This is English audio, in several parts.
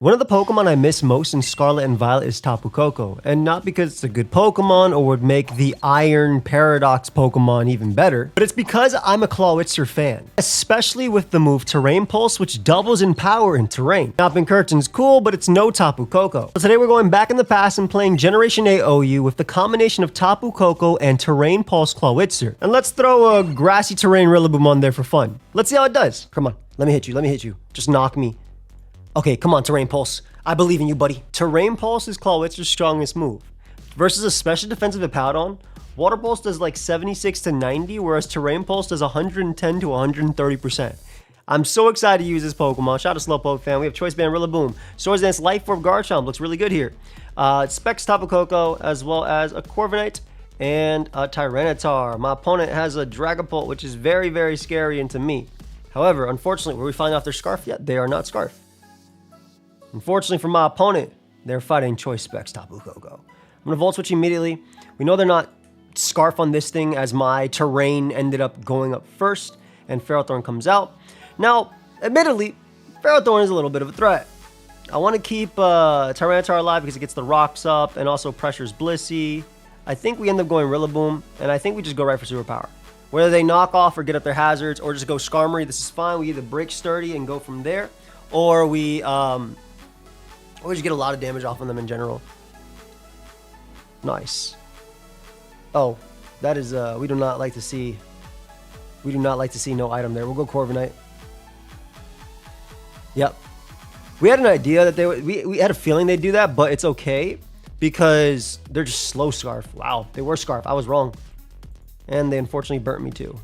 One of the Pokemon I miss most in Scarlet and Violet is Tapu Koko, and not because it's a good Pokemon or would make the Iron Paradox Pokemon even better, but it's because I'm a Clawitzer fan, especially with the move Terrain Pulse, which doubles in power in terrain. Knopping Curtain's cool, but it's no Tapu Koko. So today we're going back in the past and playing Generation A OU with the combination of Tapu Koko and Terrain Pulse Clawitzer. And let's throw a Grassy Terrain Rillaboom on there for fun. Let's see how it does. Come on, let me hit you. Just knock me. Okay, come on, Terrain Pulse. I believe in you, buddy. Terrain Pulse is Clawitzer's strongest move. Versus a special defensive Hippowdon, Water Pulse does like 76 to 90, whereas Terrain Pulse does 110 to 130%. I'm so excited to use this Pokemon. Shout out to Slowpoke fan. We have Choice Band Rillaboom. Swords Dance Life Orb Garchomp looks really good here. Specs Tapu Koko, as well as a Corviknight and a Tyranitar. My opponent has a Dragapult, which is very, very scary into me. However, unfortunately, were we finding off their Scarf yet? They are not Scarf. Unfortunately for my opponent, they're fighting Choice Specs Tapu Koko. I'm going to Volt Switch immediately. We know they're not Scarf on this thing, as my Terrain ended up going up first, and Ferrothorn comes out. Now, admittedly, Ferrothorn is a little bit of a threat. I want to keep Tyranitar alive because it gets the rocks up and also pressures Blissey. I think we end up going Rillaboom, and I think we just go right for Superpower. Whether they knock off or get up their hazards or just go Skarmory, this is fine. We either break Sturdy and go from there, or we just get a lot of damage off of them in general. Nice. Oh, that is, we do not like to see no item there. We'll go Corviknight. Yep. We had an idea that they would, we had a feeling they'd do that, but it's okay because they're just slow Scarf. Wow, they were Scarf. I was wrong. And they unfortunately burnt me too.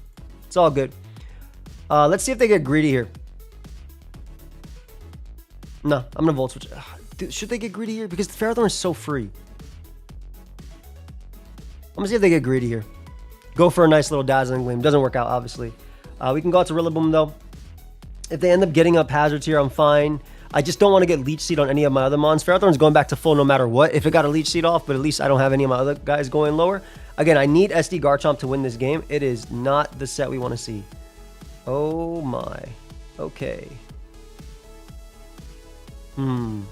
It's all good. Let's see if they get greedy here. No, I'm gonna Volt Switch. Dude, should they get greedy here? Because the Ferrothorn is so free. I'm gonna see if they get greedy here. Go for a nice little Dazzling Gleam. Doesn't work out, obviously. We can go out to Rillaboom, though. If they end up getting up hazards here, I'm fine. I just don't want to get Leech Seed on any of my other mons. Ferrothorn's going back to full no matter what. If it got a Leech Seed off, but at least I don't have any of my other guys going lower. Again, I need SD Garchomp to win this game. It is not the set we want to see. Oh my. Okay. We're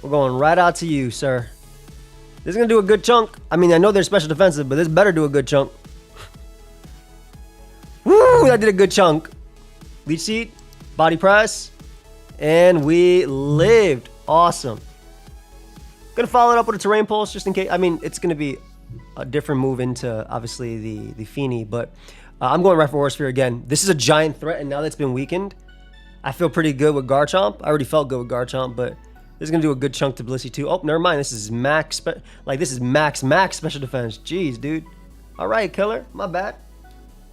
going right out to you, sir. This is going to do a good chunk. I mean, I know they're special defensive, but this better do a good chunk. Woo, that did a good chunk. Leech Seed, Body Press, and we lived. Awesome. Going to follow it up with a Terrain Pulse just in case. I mean, it's going to be a different move into, obviously, the Feeny, but I'm going right for Horse Fear again. This is a giant threat, and now that it's been weakened, I feel pretty good with Garchomp. I already felt good with Garchomp, but this is going to do a good chunk to Blissey too. Oh, never mind. This is max special defense. Jeez, dude. All right, killer. My bad.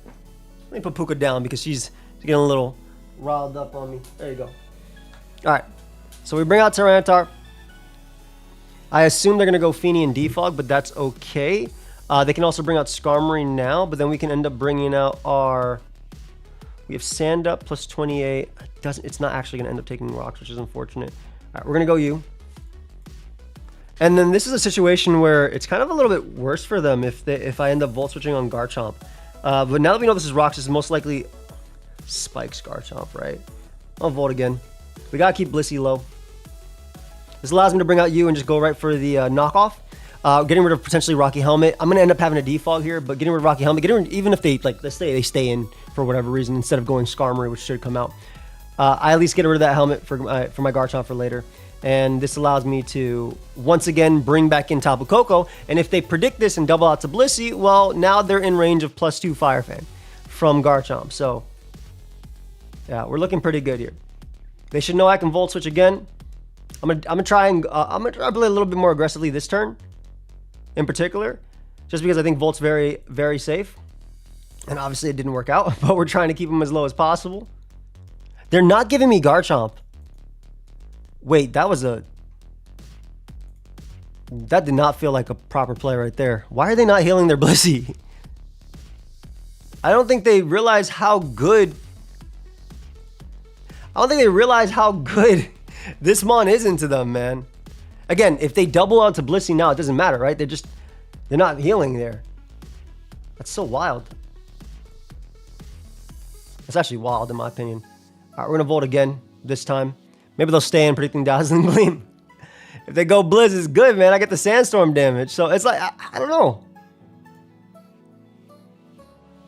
Let me put Puka down because she's getting a little riled up on me. There you go. All right. So we bring out Tyranitar. I assume they're going to go Feeny and Defog, but that's okay. They can also bring out Skarmory now, but then we can end up bringing out our... We have Sand Up plus 28. It's not actually going to end up taking rocks, which is unfortunate. All right, we're going to go you. And then this is a situation where it's kind of a little bit worse for them if I end up Volt Switching on Garchomp. But now that we know this is rocks, this is most likely Spikes Garchomp, right? I'll Volt again. We got to keep Blissey low. This allows me to bring out you and just go right for the knockoff. Getting rid of potentially Rocky Helmet. I'm going to end up having a defog here, but getting rid of Rocky Helmet, even if they, like, let's say they stay in for whatever reason instead of going Skarmory, which should come out. I at least get rid of that helmet for my Garchomp for later. And this allows me to, once again, bring back in Tapu Koko. And if they predict this and double out to Blissey, well, now they're in range of +2 Fire Fan from Garchomp. So, yeah, we're looking pretty good here. They should know I can Volt Switch again. I'm gonna try to play a little bit more aggressively this turn, in particular, just because I think Volt's very, very safe. And obviously it didn't work out, but we're trying to keep them as low as possible. They're not giving me Garchomp. Wait, that did not feel like a proper play right there. Why are they not healing their Blissey? I don't think they realize how good this mon is into them, man. Again, if they double onto Blissey now, it doesn't matter, right? They're not healing there. That's so wild. That's actually wild in my opinion. All right, we're gonna Volt again this time. Maybe they'll stay in predicting Dazzling Gleam. If they go Blizz, it's good, man. I get the Sandstorm damage. So it's like, I don't know.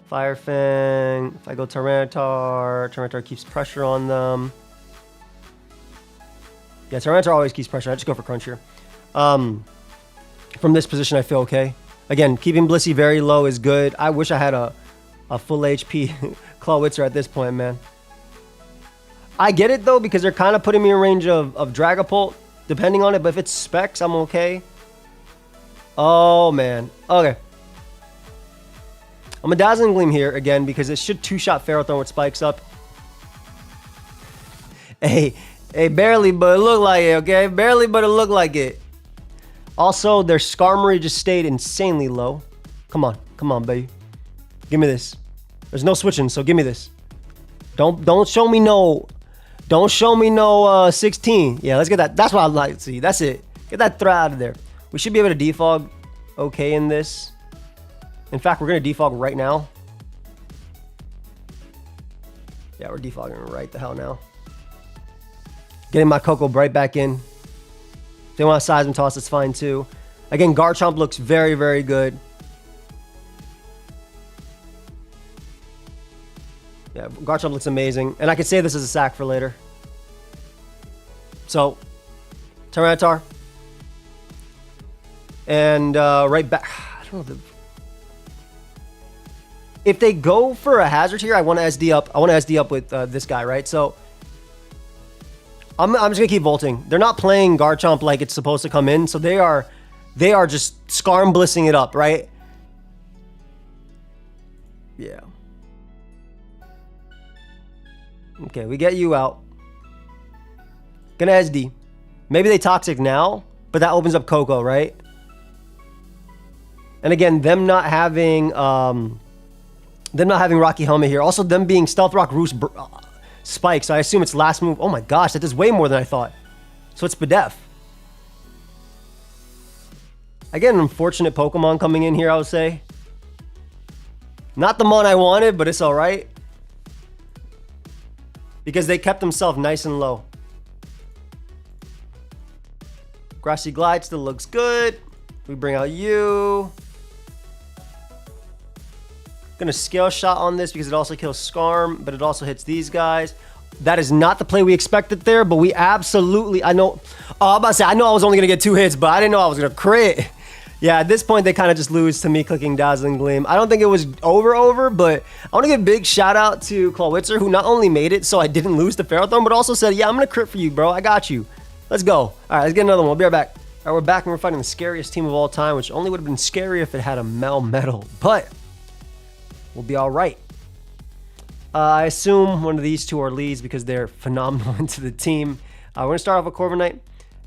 Fire Fang. If I go Tyranitar keeps pressure on them. Yeah, Tyranitar always keeps pressure. I just go for Crunch here. From this position, I feel okay. Again, keeping Blissey very low is good. I wish I had a full HP Clawitzer at this point, man. I get it, though, because they're kind of putting me in range of Dragapult, depending on it. But if it's Specs, I'm okay. Oh, man. Okay. I'm a Dazzling Gleam here, again, because it should two-shot Ferrothorn with Spikes up. Hey, barely, but it looked like it, okay? Barely, but it looked like it. Also, their Skarmory just stayed insanely low. Come on, baby. Give me this. There's no switching, so give me this. Don't show me no 16. Yeah, let's get that. That's what I'd like to see. That's it. Get that threat out of there. We should be able to defog okay in this. In fact, we're going to defog right now. Yeah, we're defogging right the hell now. Getting my Coco right back in. If they want to Seism Toss, it's fine too. Again, Garchomp looks very, very good. Yeah, Garchomp looks amazing. And I could save this as a sack for later. So, Tyranitar. And right back. I don't know. If they go for a hazard here, I want to SD up. I want to SD up with this guy, right? So, I'm just going to keep volting. They're not playing Garchomp like it's supposed to come in. So, they are just Skarm Blissing it up, right? Yeah. Okay, we get you out. Gonna SD. Maybe they Toxic now, but that opens up Coco, right? And again, them not having Rocky Helmet here. Also, them being Stealth Rock Roost Spike. So I assume it's last move. Oh my gosh, that does way more than I thought. So it's Spadef. I get an unfortunate Pokemon coming in here, I would say. Not the mon I wanted, but it's alright. Because they kept themselves nice and low. Grassy Glide still looks good. We bring out you. Gonna Scale Shot on this because it also kills Skarm, but it also hits these guys. That is not the play we expected there, but we absolutely, I know, I'm about to say, I know I was only gonna get 2 hits, but I didn't know I was gonna crit. Yeah, at this point, they kind of just lose to me clicking Dazzling Gleam. I don't think it was over, but I want to give a big shout out to Clawitzer, who not only made it so I didn't lose to Ferrothorn, but also said, yeah, I'm going to crit for you, bro. I got you. Let's go. All right, let's get another one. We'll be right back. All right, we're back and we're fighting the scariest team of all time, which only would have been scary if it had a Melmetal, but we'll be all right. I assume one of these two are leads because they're phenomenal into the team. We're going to start off with Corviknight.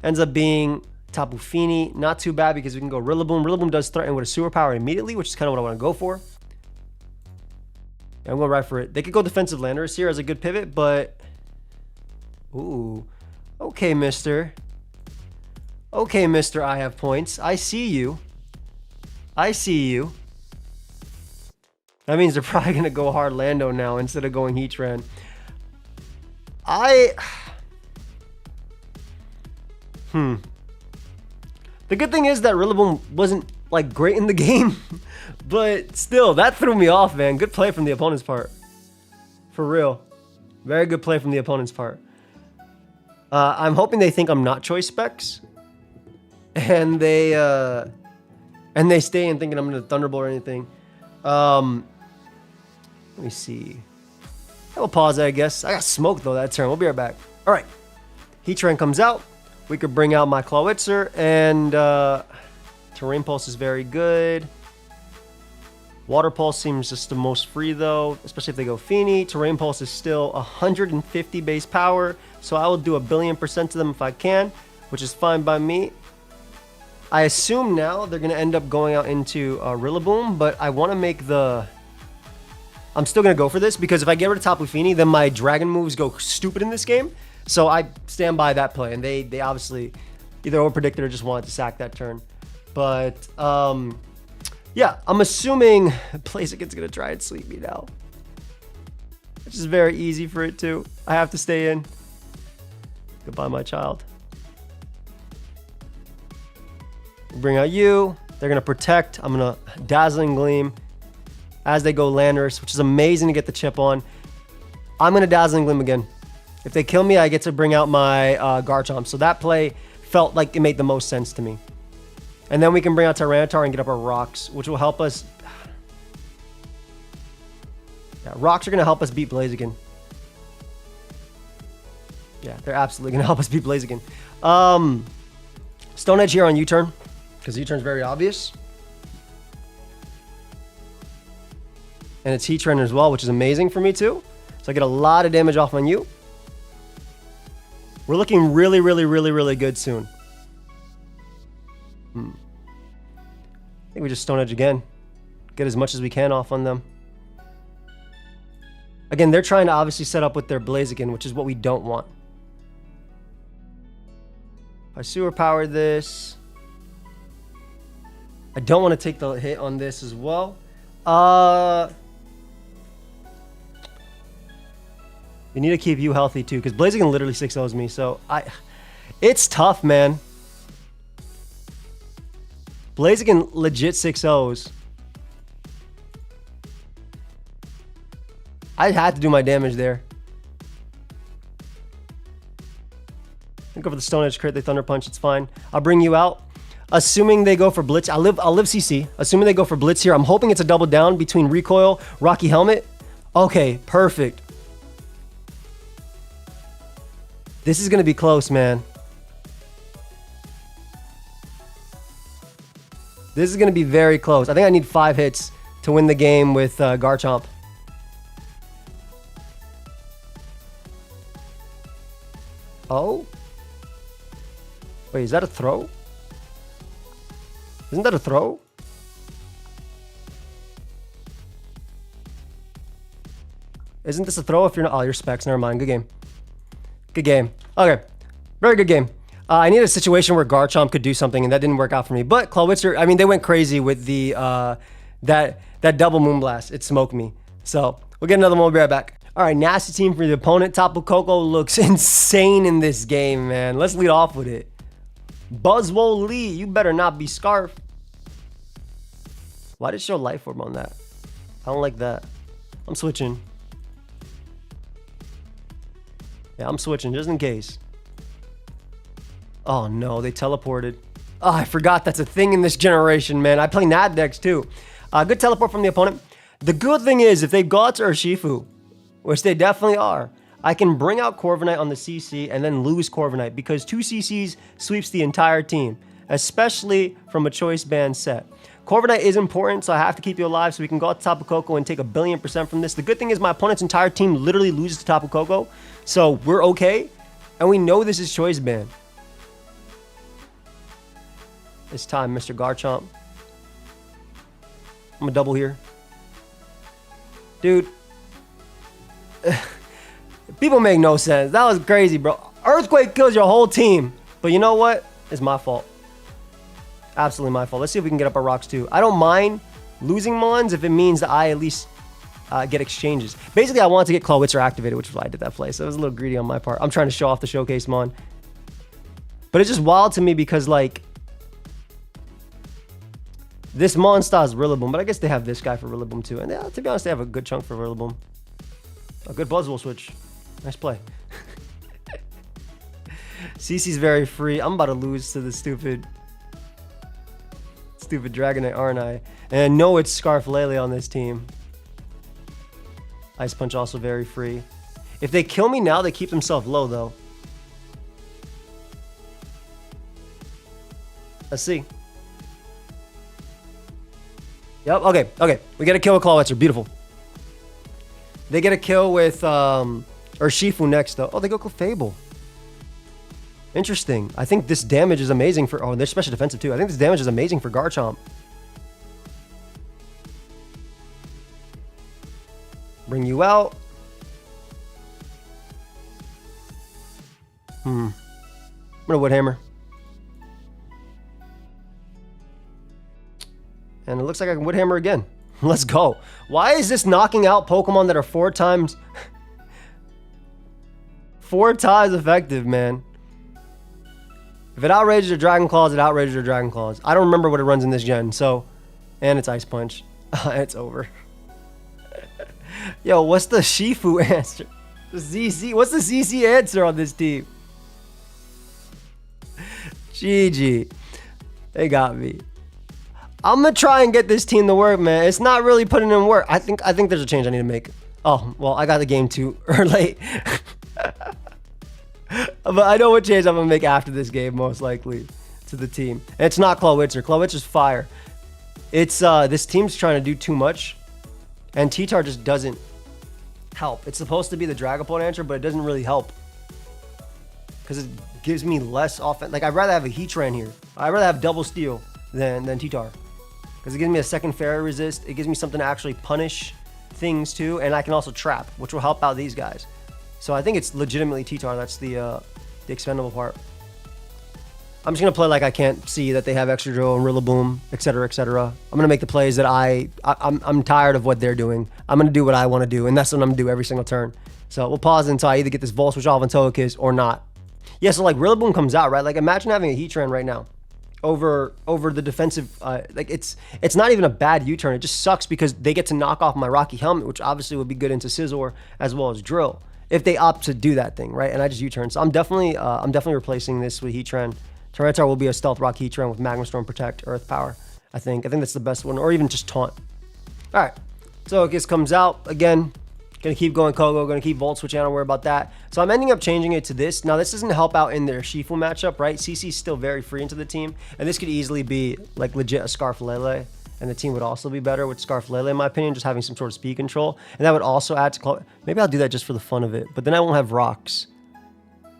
Ends up being Tapu Fini, not too bad because we can go Rillaboom. Rillaboom does threaten with a Sewer Power immediately, which is kind of what I want to go for. I'm going right for it. They could go Defensive Landorus here as a good pivot, but... Ooh. Okay, mister. Okay, mister, I have points. I see you. I see you. That means they're probably going to go hard Lando now instead of going Heatran. The good thing is that Rillaboom wasn't, like, great in the game. But still, that threw me off, man. Good play from the opponent's part. For real. Very good play from the opponent's part. I'm hoping they think I'm not Choice Specs. And they stay in thinking I'm going to Thunderbolt or anything. Let me see. I will pause it, I guess. I got smoked, though, that turn. We'll be right back. All right. Heatran comes out. We could bring out my Clawitzer, and Terrain Pulse is very good. Water Pulse seems just the most free, though, especially if they go Fini. Terrain Pulse is still 150 base power, so I will do 1,000,000,000% to them if I can, which is fine by me. I assume now they're going to end up going out into Rillaboom, but I want to make the... I'm still going to go for this, because if I get rid of Tapu Fini, then my Dragon moves go stupid in this game. So I stand by that play, and they obviously either overpredicted or just wanted to sack that turn. But, yeah, I'm assuming Blaziken's going to try and sweep me now. Which is very easy for it to. I have to stay in. Goodbye, my child. Bring out you. They're going to protect. I'm going to Dazzling Gleam as they go Landorus, which is amazing to get the chip on. I'm going to Dazzling Gleam again. If they kill me, I get to bring out my Garchomp. So that play felt like it made the most sense to me. And then we can bring out Tyranitar and get up our rocks, which will help us. Yeah, rocks are going to help us beat Blaziken. Yeah, they're absolutely going to help us beat Blaziken. Stone Edge here on U-turn, because U-turn's very obvious. And it's Heatran as well, which is amazing for me too. So I get a lot of damage off on you. We're looking really, really, really, really good soon. I think we just Stone Edge again. Get as much as we can off on them. Again, they're trying to obviously set up with their Blaziken, which is what we don't want. I Sewer Power this. I don't want to take the hit on this as well. We need to keep you healthy too, because Blaziken literally 6-0s me, so it's tough, man. Blaziken legit 6-0s. I had to do my damage there. Go for the Stone Edge crit, they Thunder Punch, it's fine. I'll bring you out. Assuming they go for Blitz, I'll live CC. Assuming they go for Blitz here, I'm hoping it's a double down between Recoil, Rocky Helmet. Okay, perfect. This is going to be close, man. This is going to be very close. I think I need 5 hits to win the game with Garchomp. Oh? Wait, is that a throw? Isn't that a throw? Isn't this a throw if you're not... Oh, you're Specs. Never mind. Good game. Good game. Okay. Very good game. I needed a situation where Garchomp could do something, and that didn't work out for me. But Clawitzer, I mean, they went crazy with the that double Moonblast. It smoked me. So we'll get another one. We'll be right back. All right, nasty team for the opponent. Tapu Koko looks insane in this game, man. Let's lead off with it. Buzzwole Lee, you better not be Scarf. Why did it show Life Orb on that? I don't like that. I'm switching. Yeah, I'm switching just in case. Oh no, they teleported. Oh, I forgot that's a thing in this generation, man. I play Nad decks too. Good teleport from the opponent. The good thing is, if they've got Urshifu, which they definitely are, I can bring out Corviknight on the CC and then lose Corviknight, because 2 CCs sweeps the entire team, especially from a choice band set. Corviknight is important, so I have to keep you alive so we can go out to Tapu Koko and take 1,000,000,000% from this. The good thing is my opponent's entire team literally loses to Tapu Koko, so we're okay, and we know this is choice band. It's time, Mr. Garchomp. I'm gonna double here. Dude. People make no sense. That was crazy, bro. Earthquake kills your whole team. But you know what? It's my fault. Absolutely my fault. Let's see if we can get up our rocks too. I don't mind losing Mons if it means that I at least get exchanges. Basically, I wanted to get Clawitzer activated, which is why I did that play. So it was a little greedy on my part. I'm trying to show off the showcase Mon. But it's just wild to me because, like, this Monstar is Rillaboom, but I guess they have this guy for Rillaboom too. And yeah, to be honest, they have a good chunk for Rillaboom. A good Buzzwole switch. Nice play. CC's very free. I'm about to lose to the stupid Dragonite, aren't I? And I know it's Scarf Lele on this team. Ice Punch also very free. If they kill me now, they keep themselves low though. Let's see. Yep, okay. We get a kill with Clawitzer. Beautiful. They get a kill with Urshifu next, though. Oh, they go Clefable. Interesting. I think this damage is amazing for... Oh, they're special defensive, too. I think this damage is amazing for Garchomp. Bring you out. I'm gonna Wood Hammer. And it looks like I can Wood Hammer again. Let's go. Why is this knocking out Pokemon that are 4 times effective, man? If it outrages your Dragon Claws, it outrages your Dragon Claws. I don't remember what it runs in this gen, so... And it's Ice Punch. It's over. Yo, what's the Shifu answer? The ZC. What's the CC answer on this team? GG. They got me. I'm gonna try and get this team to work, man. It's not really putting in work. I think there's a change I need to make. Oh, well, I got the game too late. But I know what change I'm gonna make after this game, most likely, to the team. And it's not Clawitzer. Clawitzer's fire. It's this team's trying to do too much, and T-Tar just doesn't help. It's supposed to be the Dragapult answer, but it doesn't really help because it gives me less offense. Like, I'd rather have a Heatran here. I'd rather have double steal than T-Tar because it gives me a second fairy resist. It gives me something to actually punish things too, and I can also trap, which will help out these guys. So I think it's legitimately T-Tar. That's the expendable part. I'm just gonna play like I can't see that they have extra drill and Rillaboom, etc., etc. I'm gonna make the plays that I'm tired of what they're doing. I'm gonna do what I want to do, and that's what I'm gonna do every single turn. So we'll pause until I either get this Volt Switch off on Togekiss or not. Yeah, so like Rillaboom comes out, right? Like imagine having a Heatran right now over the defensive. Like it's not even a bad U-turn. It just sucks because they get to knock off my Rocky Helmet, which obviously would be good into Scizor as well as Drill if they opt to do that thing, right? And I just U-turn. So I'm definitely replacing this with Heatran. Tyranitar will be a Stealth Rock Heatran with Magma Storm, Protect, Earth Power. I think that's the best one, or even just Taunt. All right, so Togekiss comes out again. Gonna keep going Kogo, gonna keep Volt Switch, I don't worry about that. So I'm ending up changing it to this. Now this doesn't help out in their Shifu matchup, right? CC's still very free into the team, and this could easily be like legit a Scarflele, and the team would also be better with Scarflele in my opinion, just having some sort of speed control. And that would also add to maybe I'll do that just for the fun of it, but then I won't have rocks.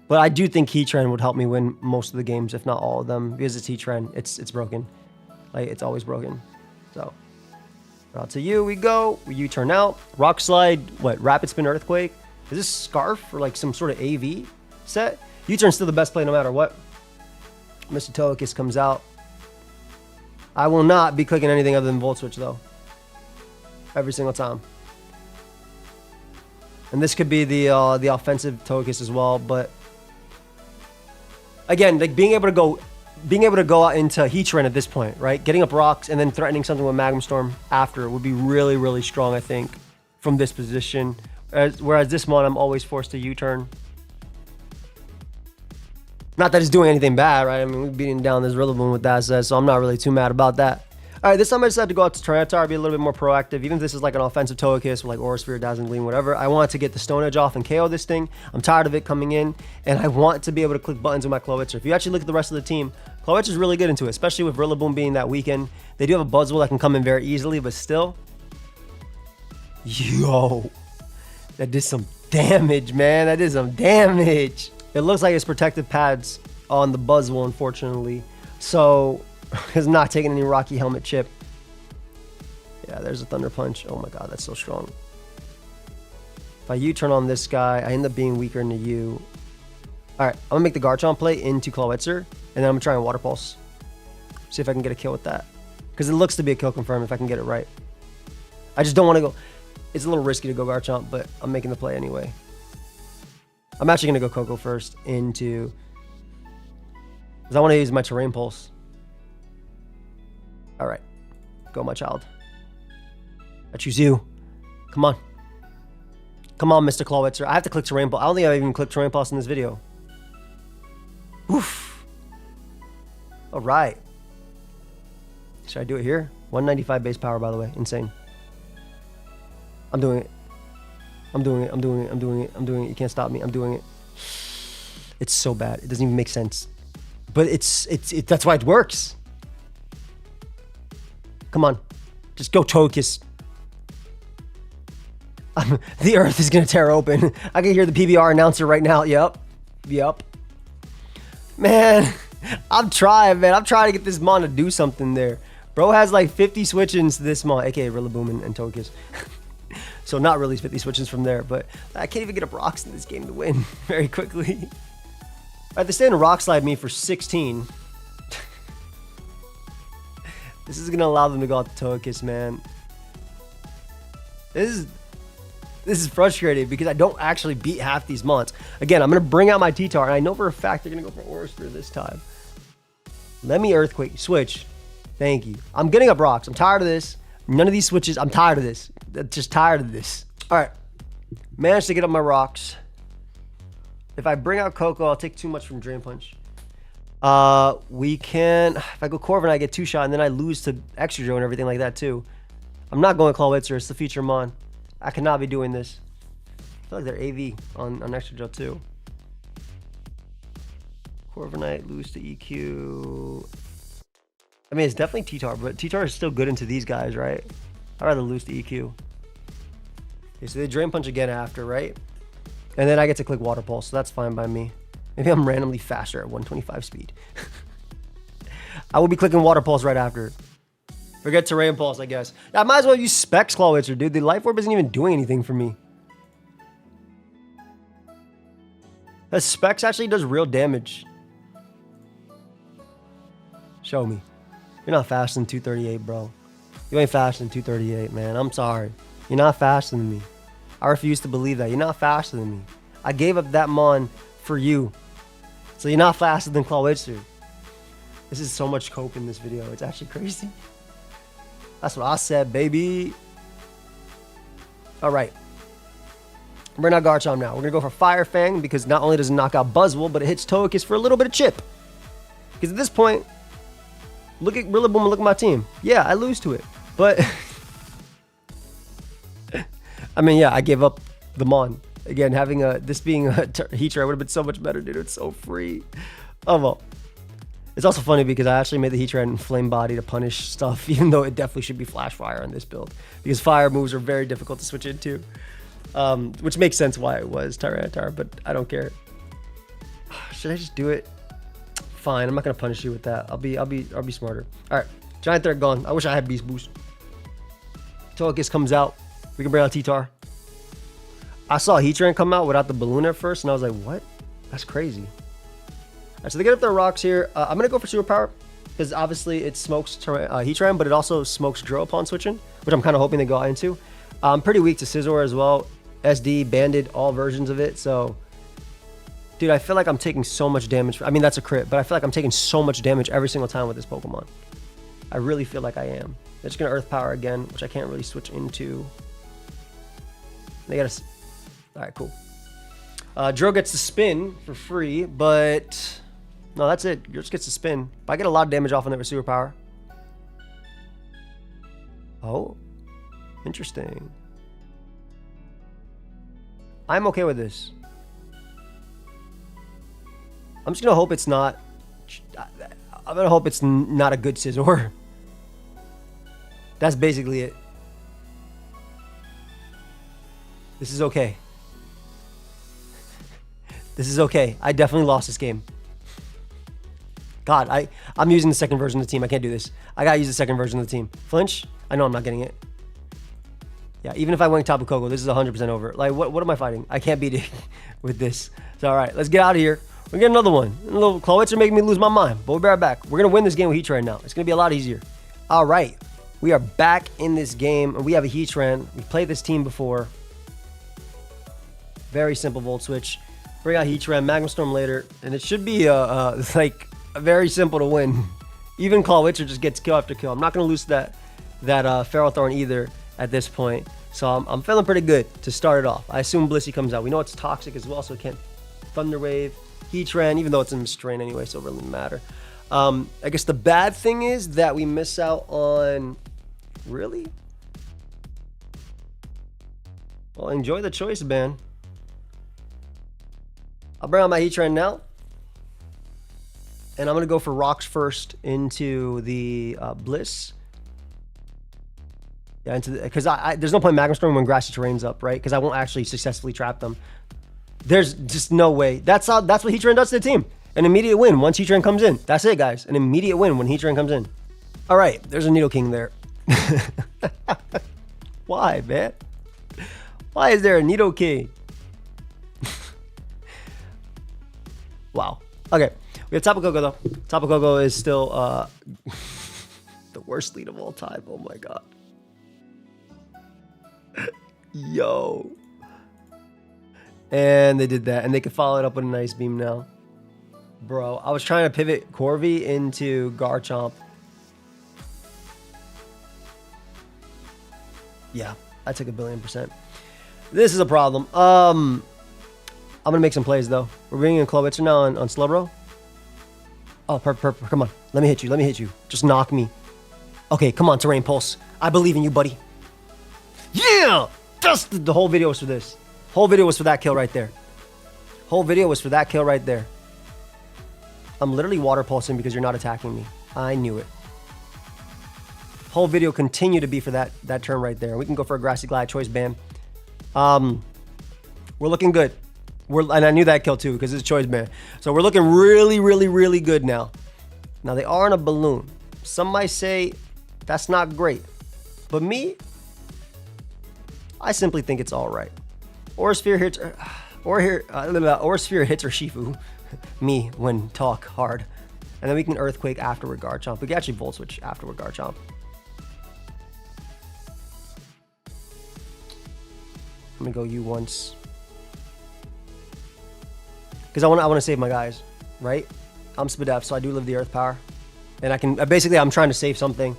But I do think Heatran would help me win most of the games, if not all of them, because it's Heatran. It's broken. Like, it's always broken. So, out to you we go. We U-turn out. Rock Slide, what, Rapid Spin Earthquake? Is this Scarf or like some sort of AV set? U-turn's still the best play no matter what. Mr. Togekiss comes out. I will not be clicking anything other than Volt Switch, though. Every single time. And this could be the offensive Togekiss as well, but again, like being able to go out into Heatran at this point, right? Getting up rocks and then threatening something with Magma Storm after would be really, really strong, I think, from this position. Whereas this one, I'm always forced to U-turn. Not that it's doing anything bad, right? I mean, we're beating down this Rillaboom with that set, so I'm not really too mad about that. All right, this time I decided to go out to Tyranitar, be a little bit more proactive. Even if this is like an offensive Togekiss with like Aura Sphere, Dazzling Gleam, whatever, I want to get the Stone Edge off and KO this thing. I'm tired of it coming in, and I want to be able to click buttons with my Clawitzer. If you actually look at the rest of the team, Clawitzer's really good into it, especially with Rillaboom being that weekend. They do have a Buzzwole that can come in very easily, but still. Yo, that did some damage, man. That did some damage. It looks like it's protective pads on the Buzzwole, unfortunately. So, it's not taking any Rocky Helmet chip. Yeah, there's a Thunder Punch. Oh my god, that's so strong. If I U-turn on this guy, I end up being weaker into you. Alright, I'm gonna make the Garchomp play into Clawitzer, and then I'm gonna try and Water Pulse. See if I can get a kill with that. Because it looks to be a kill confirm if I can get it right. I just don't want to go... It's a little risky to go Garchomp, but I'm making the play anyway. I'm actually gonna go Koko first into... Because I want to use my Terrain Pulse. Alright. Go, my child. I choose you. Come on. Come on, Mr. Clawitzer. I have to click Terrain Pulse. I don't think I've even clicked Terrain Pulse in this video. Oof. Alright. Should I do it here? 195 base power, by the way. Insane. I'm doing it. I'm doing it. I'm doing it. I'm doing it. I'm doing it. You can't stop me. I'm doing it. It's so bad. It doesn't even make sense. But that's why it works. Come on. Just go Togekiss. The earth is going to tear open. I can hear the PBR announcer right now. Yep. Yep. Man, I'm trying, man. I'm trying to get this Mon to do something there. Bro has like 50 switch-ins to this Mon, aka Rillaboom and Togekiss. So not really 50 switch-ins from there, but I can't even get up rocks in this game to win very quickly. Alright, they're staying Rock Slide me for 16. This is going to allow them to go out to Togekiss, man. This This is frustrating because I don't actually beat half these mons. Again, I'm going to bring out my T-Tar, and I know for a fact they're going to go for Aura Sphere this time. Let me Earthquake. Switch. Thank you. I'm getting up rocks. I'm tired of this. None of these switches. I'm tired of this. I'm just tired of this. All right. Managed to get up my rocks. If I bring out Koko, I'll take too much from Drain Punch. We can... If I go Corviknight, I get 2-shot, and then I lose to Excadrill and everything like that, too. I'm not going Clawitzer. It's the feature mon. I cannot be doing this. I feel like they're AV on Excadrill, too. Corviknight, lose to EQ. I mean, it's definitely T-Tar, but T-Tar is still good into these guys, right? I'd rather lose to EQ. Okay, so they Drain Punch again after, right? And then I get to click Water Pulse, so that's fine by me. Maybe I'm randomly faster at 125 speed. I will be clicking Water Pulse right after. Forget Terrain Pulse, I guess. I might as well use Specs Clawitzer, dude. The Life Orb isn't even doing anything for me. That Specs actually does real damage. Show me. You're not faster than 238, bro. You ain't faster than 238, man. I'm sorry. You're not faster than me. I refuse to believe that. You're not faster than me. I gave up that mon for you. So you're not faster than Clawitzer. This is so much cope in this video. It's actually crazy. That's what I said, baby. All right. Bring out Garchomp now. We're going to go for Fire Fang because not only does it knock out Buzzwole, but it hits Togekiss for a little bit of chip. Because at this point, look at Rillaboom and look at my team. Yeah, I lose to it. But, I mean, yeah, I gave up the Mon. Again, having this being a Heatran would have been so much better, dude. It's so free. Oh, well. It's also funny because I actually made the Heatran Flame Body to punish stuff, even though it definitely should be Flash Fire on this build. Because fire moves are very difficult to switch into. Which makes sense why it was Tyranitar, but I don't care. Should I just do it? Fine, I'm not gonna punish you with that. I'll be smarter. Alright, Giant Threat gone. I wish I had Beast Boost. Togekiss comes out. We can bring out T-Tar. I saw Heatran come out without the balloon at first, and I was like, what? That's crazy. Alright, so they get up their rocks here. I'm gonna go for Superpower, because obviously it smokes Heatran, but it also smokes Drill upon switching, which I'm kind of hoping they go into. I'm pretty weak to Scizor as well. SD, Banded, all versions of it, so... Dude, I feel like I'm taking so much damage. I mean, that's a crit, but I feel like I'm taking so much damage every single time with this Pokemon. I really feel like I am. They're just going to Earth Power again, which I can't really switch into. They got to... Alright, cool. Drill gets to spin for free, but... No, that's it. Drill just gets to spin. But I get a lot of damage off on it with Superpower. Oh. Interesting. I'm okay with this. I'm just gonna hope it's not. I'm gonna hope it's not a good Scizor. That's basically it. This is okay. This is okay. I definitely lost this game. God, I'm using the second version of the team. I can't do this. I gotta use the second version of the team. Flinch? I know I'm not getting it. Yeah, even if I went Tapu Koko, this is 100% over. Like, what am I fighting? I can't beat it with this. So, all right, let's get out of here. We're getting another one. A little Clawitzer making me lose my mind. But we'll be right back. We're going to win this game with Heatran now. It's going to be a lot easier. All right. We are back in this game. And we have a Heatran. We've played this team before. Very simple Volt Switch. Bring out Heatran, Magma Storm later. And it should be like very simple to win. Even Clawitzer just gets kill after kill. I'm not going to lose that Ferrothorn either at this point. So I'm feeling pretty good to start it off. I assume Blissey comes out. We know it's toxic as well, so it can't Thunder Wave. Heatran, even though it's in Strain anyway, so it really doesn't matter. I guess the bad thing is that we miss out on... Really? Well, enjoy the choice, man. I'll bring out my Heatran now. And I'm going to go for Rocks first into the Bliss. Yeah, because there's no point Magma Storm when Grassy Terrain's up, right? Because I won't actually successfully trap them. There's just no way. That's what Heatran does to the team. An immediate win once Heatran comes in. That's it, guys. An immediate win when Heatran comes in. All right, there's a Nidoking there. Why, man? Why is there a Nidoking? Wow. Okay, we have Tapu Koko, though. Tapu Koko is still the worst lead of all time. Oh, my God. Yo. And they did that. And they could follow it up with a nice beam now. Bro, I was trying to pivot Corvi into Garchomp. Yeah, I took 1,000,000,000%. This is a problem. I'm going to make some plays, though. We're bringing in Clawitzer now on Slowbro. Oh, perfect. Come on. Let me hit you. Just knock me. Okay, come on, Terrain Pulse. I believe in you, buddy. Yeah! Just the whole video was for this. Whole video was for that kill right there. I'm literally water pulsing because you're not attacking me. I knew it. Whole video continued to be for that turn right there. We can go for a Grassy Glide choice band. We're looking good. And I knew that kill too because it's a choice band. So we're looking really good now. Now they are in a balloon. Some might say that's not great. But me, I simply think it's all right. Or Sphere hits Urshifu. Me when talk hard. And then we can Earthquake afterward Garchomp. We can actually Volt Switch afterward Garchomp. I'm gonna go you once. Because I want to save my guys, right? I'm Spadef, so I do live the Earth Power. And I can, basically I'm trying to save something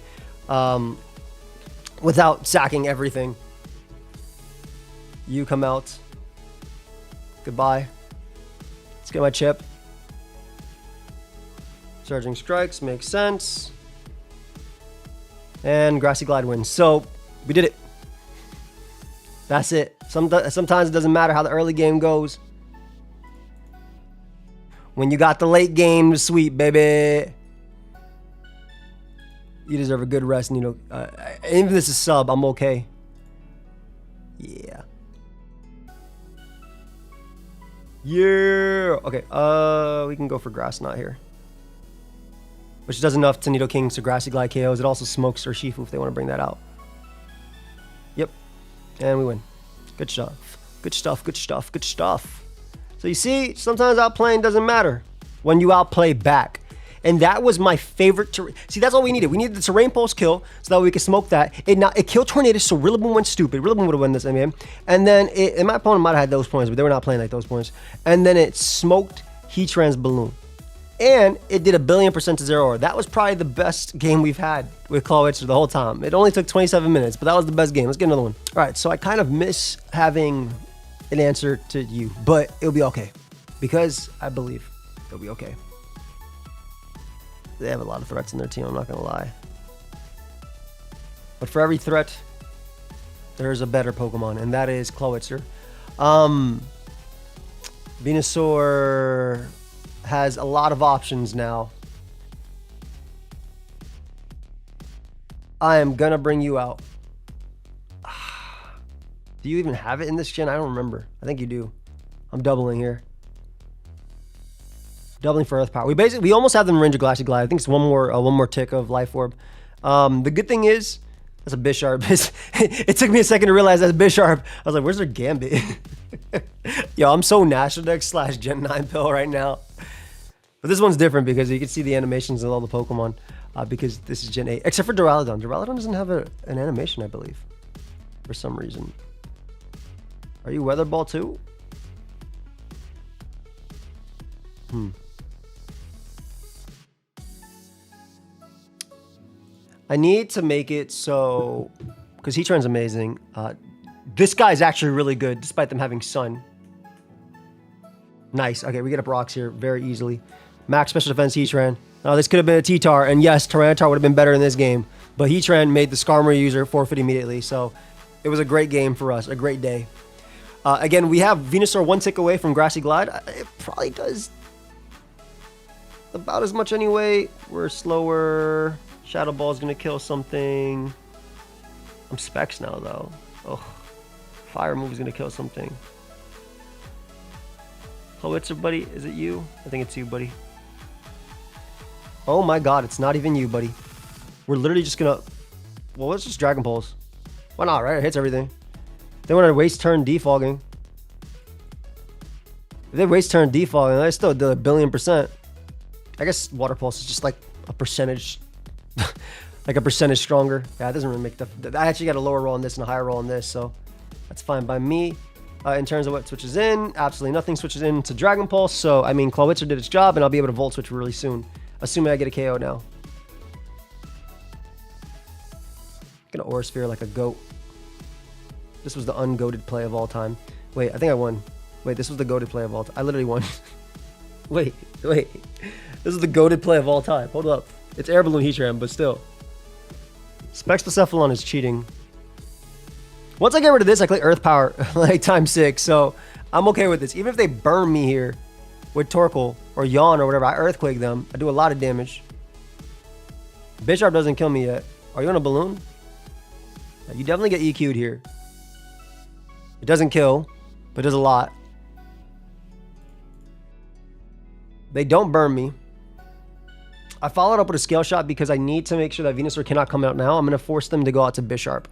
without sacking everything. You come out. Goodbye. Let's get my chip. Surging Strikes makes sense. And Grassy Glide wins. So, we did it. That's it. Sometimes it doesn't matter how the early game goes. When you got the late game sweep, baby. You deserve a good rest, Nino. Even if this is sub, I'm okay. Yeah. Yeah. Okay. We can go for Grass Knot here. Which does enough to Nidoking to Grassy Glide KOs. It also smokes Urshifu if they want to bring that out. Yep. And we win. Good stuff. So you see, sometimes outplaying doesn't matter when you outplay back. And that was my favorite. See, that's all we needed. We needed the Terrain Pulse kill so that we could smoke that. It killed Tornadus, so Rillaboom went stupid. Rillaboom would have won this game. And then, and my opponent might have had those points, but they were not playing like those points. And then it smoked Heatran's balloon. And it did 1,000,000,000% to 0 aura. That was probably the best game we've had with Clawitzer the whole time. It only took 27 minutes, but that was the best game. Let's get another one. All right, so I kind of miss having an answer to you, but it'll be okay. Because I believe it'll be okay. They have a lot of threats in their team, I'm not going to lie. But for every threat, there's a better Pokemon, and that is Clawitzer. Venusaur has a lot of options now. I am gonna bring you out. Do you even have it in this gen? I don't remember. I think you do. I'm doubling here. Doubling for Earth Power. We almost have them in range of Glassy Glide. I think it's one more tick of Life Orb. The good thing is that's a Bisharp. It took me a second to realize that's Bisharp. I was like, where's their Gambit? Yo, I'm so National Dex / Gen 9 pill right now. But this one's different because you can see the animations of all the Pokemon because this is Gen 8. Except for Duraludon. Duraludon doesn't have an animation, I believe. For some reason. Are you Weather Ball too? I need to make it so... Because Heatran's amazing. This guy's actually really good despite them having Sun. Nice. Okay, we get up rocks here very easily. Max special defense Heatran. Now this could have been a T-Tar, and yes, Tyranitar would have been better in this game. But Heatran made the Skarmory user forfeit immediately, so it was a great game for us, a great day. Again, we have Venusaur one tick away from Grassy Glide. It probably does about as much anyway. We're slower. Shadow Ball's gonna kill something. I'm Specs now, though. Oh, Fire Move is gonna kill something. Clawitzer, buddy, is it you? I think it's you, buddy. Oh my god, it's not even you, buddy. We're literally just gonna... Well, let's just Dragon Pulse. Why not, right? It hits everything. They want to waste turn defogging. If they waste turn defogging, they still did 1,000,000,000%. I guess Water Pulse is just like a percentage... like a percentage stronger. Yeah, it doesn't really make the... I actually got a lower roll on this and a higher roll on this, so... That's fine by me. in terms of what switches in. Absolutely nothing switches in to Dragon Pulse. So, I mean, Clawitzer did its job, and I'll be able to Volt Switch really soon. Assuming I get a KO now. Gonna Aura Sphere like a goat. This was the ungoated play of all time. Wait, I think I won. Wait, this was the goated play of all time. I literally won. wait. This is the goated play of all time. Hold up. It's Air Balloon Heatran, but still. Spextocephalon is cheating. Once I get rid of this, I click Earth Power like times 6. So I'm okay with this. Even if they burn me here with Torkoal or Yawn or whatever, I Earthquake them. I do a lot of damage. Bisharp doesn't kill me yet. Are you on a balloon? Yeah, you definitely get EQ'd here. It doesn't kill, but does a lot. They don't burn me. I followed up with a Scale Shot because I need to make sure that Venusaur cannot come out now. I'm going to force them to go out to Bisharp.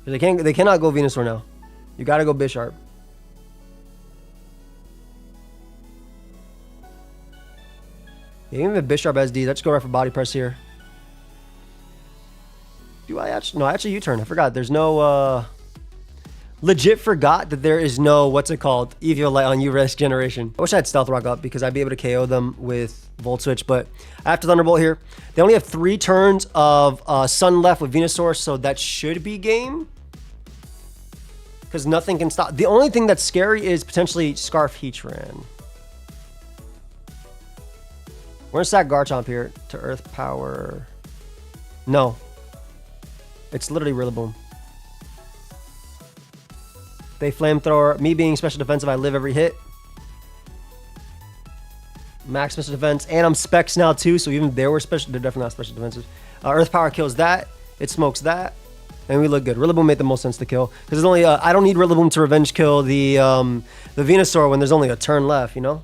They cannot go Venusaur now. You got to go Bisharp. Yeah, even if Bisharp SD, let's go right for Body Press here. Do I actually? No, actually U-turn. I forgot. There's no... Legit forgot that there is no, what's it called, Eviolite on U-Risk Generation. I wish I had Stealth Rock up because I'd be able to KO them with Volt Switch, but I have to Thunderbolt here. They only have 3 turns of Sun left with Venusaur, so that should be game. Because nothing can stop. The only thing that's scary is potentially Scarf Heatran. We're going to stack Garchomp here to Earth Power. No. It's literally Rillaboom. They Flamethrower. Me being special defensive, I live every hit. Max special defense. And I'm Specs now too, so even they were special. They're definitely not special defensive. Earth Power kills that. It smokes that. And we look good. Rillaboom made the most sense to kill. Because there's only... I don't need Rillaboom to revenge kill the Venusaur when there's only a turn left, you know?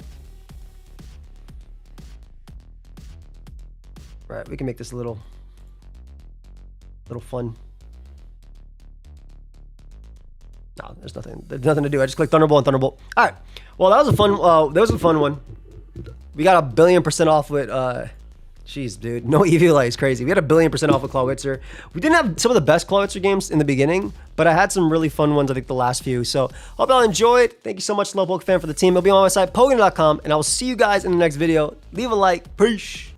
Right, we can make this a little fun. No, there's nothing to do. I just click Thunderbolt and Thunderbolt. All right. Well, that was a fun one. We got 1,000,000,000% off with jeez, dude. No Eviolite is crazy. We had 1,000,000,000% off with Clawitzer. We didn't have some of the best Clawitzer games in the beginning, but I had some really fun ones, I think, the last few. So, hope y'all enjoyed. Thank you so much, Slowpoke fan, for the team. It'll be on my website, Pokeaim.com, and I will see you guys in the next video. Leave a like. Peace.